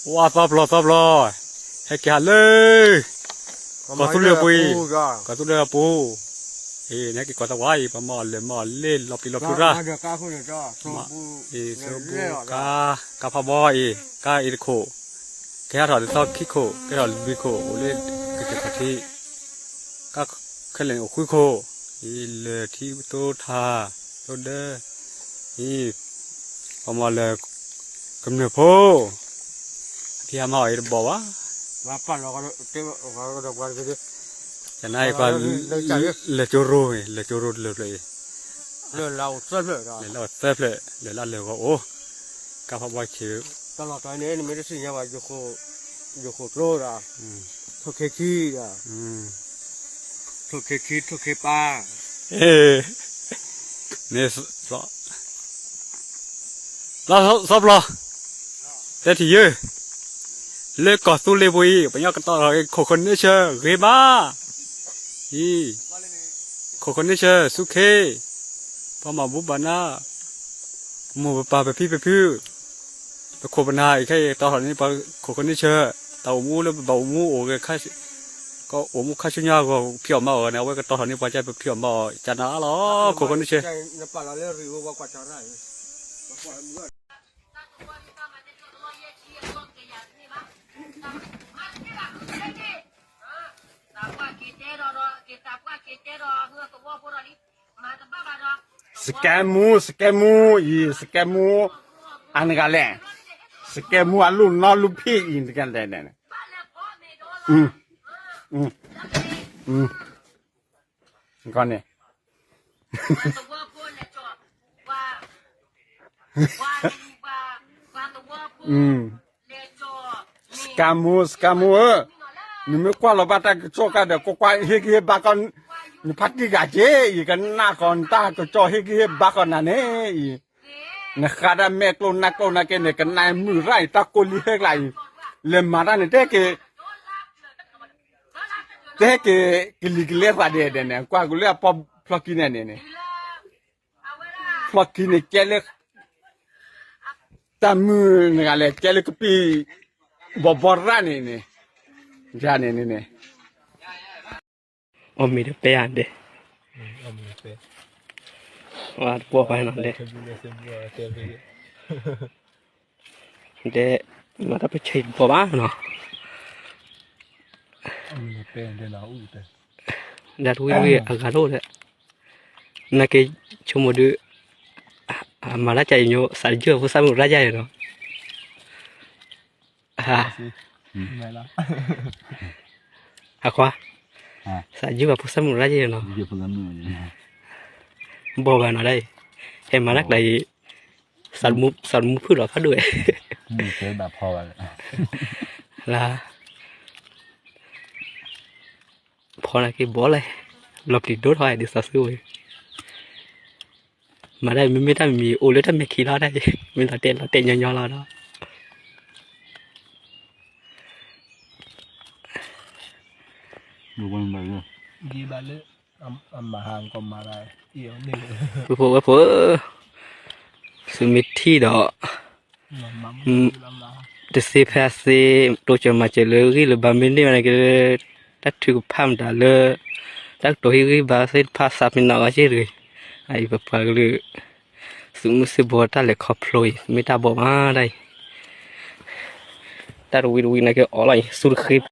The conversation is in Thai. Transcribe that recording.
哇，差不多，还给嘞，搞出来不？搞出来不？那个搞得歪，把毛嘞，老皮啦。嘎怕บ่กาอีโคแค่ถอดซอกคิโคแค่ถอดบิโคโอเลก็จะที่ก็ขึ้นเลยคุยโคอีเลที่โตทาโตเดอีพอมาเลยกำเนิดโพที่อามาอีบอกว่าปั่นเราก็เก็บเราก็จะไหนก็เลโจโรเลยเราเสิร์ฟเลยเราเสิร์ฟเลยเราเลยก็โอ้ก็พอว่าชื่อตลอดตอนนี้ไม่ได้สิ่งอย่างว่าโยโคโรอ่ะทุกขี้อ่ะทุกขี้ปลาเนี่ยเราซับเราแต่ที่เยอะเลิกกอดสู้เลยบุยไปยกกันต่อคนนี้เชื่อเรมาคนนี้เชื่อสุเคพอมาบุบานาหมู่ปลาไปพี่ไปโคบนาอีกแค่ตอนนี้ปลาคนนี้เชื่อเต่ามูแล้วเบามูโอ้ยค่าก็โอ้มูค่าชุนยาก็เพียวมาเนี่ยไว้ก็ตอนนี้ปลาใจไปเพียวมาจันนะหรอคนนี้เชื่อปลาเราเรียกริวว่ากว่าจะได้สแกมูอันกันแหละสแกมูอันลุ่นนอนลุ่นพี่อินกันแหละเนี่ยก่อนเนี่ยสแกมูนี่ไม่กว่าเราบ้าแต่โจกันเดี๋ยวก็กว่าเฮกิบ้ากันนี่พักกี่กะเจอีกันหน้าก่อนตาก็โจเฮกิบ้ากันนั่นเองนะคาดาเมกโลนักเกเนี่ยกันนายมือไรตะโกลีเฮกไรเลมาดานเตะกิลิกเล่ว่าเดเนี่ยกว่ากูเล่ปอบพลอกินเนี่ยพลอกินเกลตามือเนี่ยอะไรเกลกปีบร้านเนี่ยจานเนี่ยอมีเปย์อันเดว่าปัวไปนั่นเดมาถ้าไปเช็ดปัวบ้านเนาะมีเปย์เดี๋ยวเราอุ้ยเดี๋ยวอุ้ยอากาศร้อนเลยนักเก็ตชั่วโมงดูมาแล้วใจโย่สายเยอะผู้สาวมันร้ายใจเนาะไม่ละอะควาสายยืมผู้สมุนไรเนาะบอกว่าอะไรเห็นมานักใดสันมุพูดหรอเขาด้วยเจอแบบพอละพอนะกี่บอกเลยหลบติดโดดหอยดิสัสด้วยมาได้ไม่ได้มีโอเลต้าไม่ขี้เราได้ไม่เราเต้นย่อเราเนาะดูวันไปเลยดีไปเลยมาหางก็มาได้เอี่ยวนี่พอสมิทที่ดอกจะเสียภาษีตัวจะมาเจริญหรือบางมินี่อะไรก็ตัดถือพัมดาเลยตัดตัวที่บาสิภาษาเป็นนอกเฉยไอ้แบบว่าเลยสมมติบัวตัดเลยขอบลอยไม่ตาบอกมาได้ตัดวินัยก็อะไรสุดคลิป